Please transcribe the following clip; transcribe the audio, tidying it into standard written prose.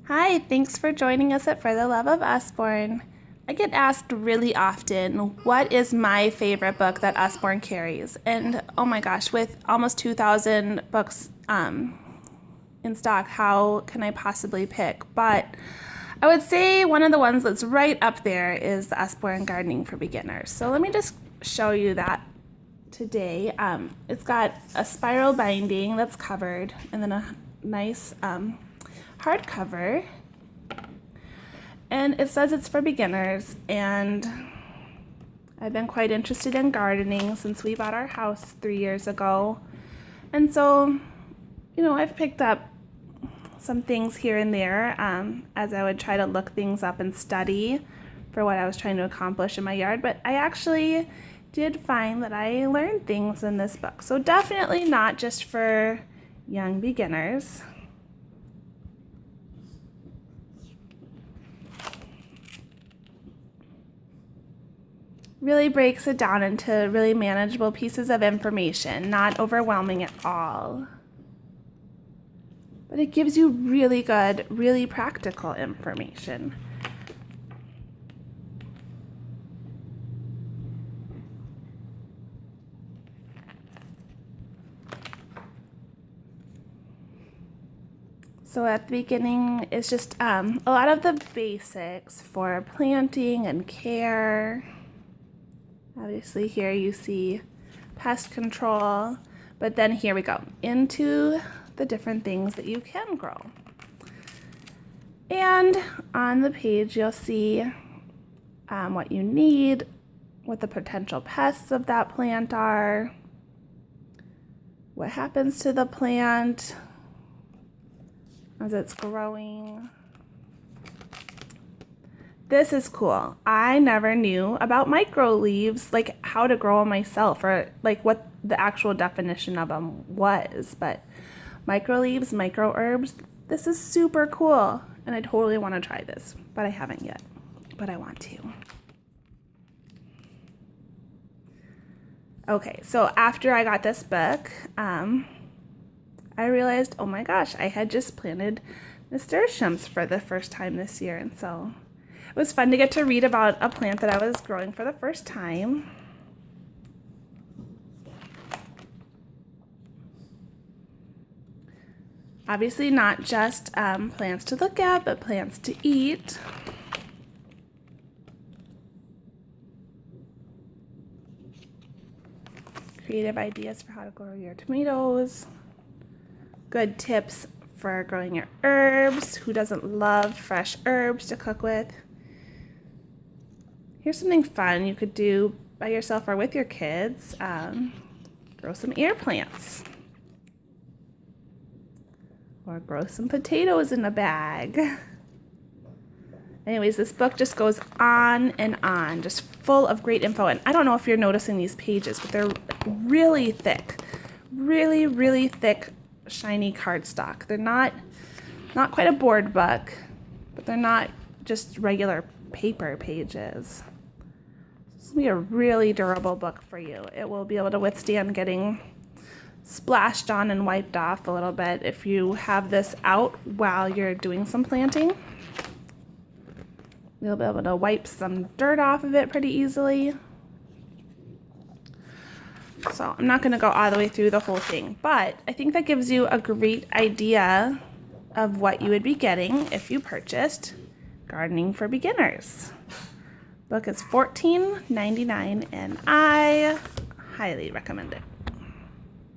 Hi, thanks for joining us at For the Love of Usborne. I get asked really often, what is my favorite book that Usborne carries? And oh my gosh, with almost 2,000 books in stock, how can I possibly pick? But I would say one of the ones that's right up there is the Usborne Gardening for Beginners. So let me just show you that today. It's got a spiral binding that's covered and then a nice hardcover, and it says it's for beginners, and I've been quite interested in gardening since we bought our house 3 years ago, and so I've picked up some things here and there as I would try to look things up and study for what I was trying to accomplish in my yard. But I actually did find that I learned things in this book, so definitely not just for young beginners. Really breaks it down into really manageable pieces of information, not overwhelming at all. But it gives you really good, really practical information. So at the beginning, it's just a lot of the basics for planting and care. Obviously here you see pest control, but then here we go into the different things that you can grow. And on the page you'll see what you need, what the potential pests of that plant are, what happens to the plant as it's growing. This is cool. I never knew about micro leaves, like how to grow them myself, or like what the actual definition of them was. But micro leaves, micro herbs, this is super cool. And I totally want to try this, but I haven't yet, but I want to. Okay, so after I got this book, I realized, oh my gosh, I had just planted nasturtiums for the first time this year, and so it was fun to get to read about a plant that I was growing for the first time. Obviously not just plants to look at, but plants to eat. Creative ideas for how to grow your tomatoes. Good tips for growing your herbs. Who doesn't love fresh herbs to cook with? Here's something fun you could do by yourself or with your kids. Grow some air plants. Or grow some potatoes in a bag. Anyways, this book just goes on and on, just full of great info. And I don't know if you're noticing these pages, but they're really thick. Really, really thick, shiny cardstock. They're not quite a board book, but they're not just regular paper pages. This will be a really durable book for you. It will be able to withstand getting splashed on and wiped off a little bit if you have this out while you're doing some planting. You'll be able to wipe some dirt off of it pretty easily. So I'm not going to go all the way through the whole thing, but I think that gives you a great idea of what you would be getting if you purchased Gardening for Beginners. Book is $14.99 and I highly recommend it.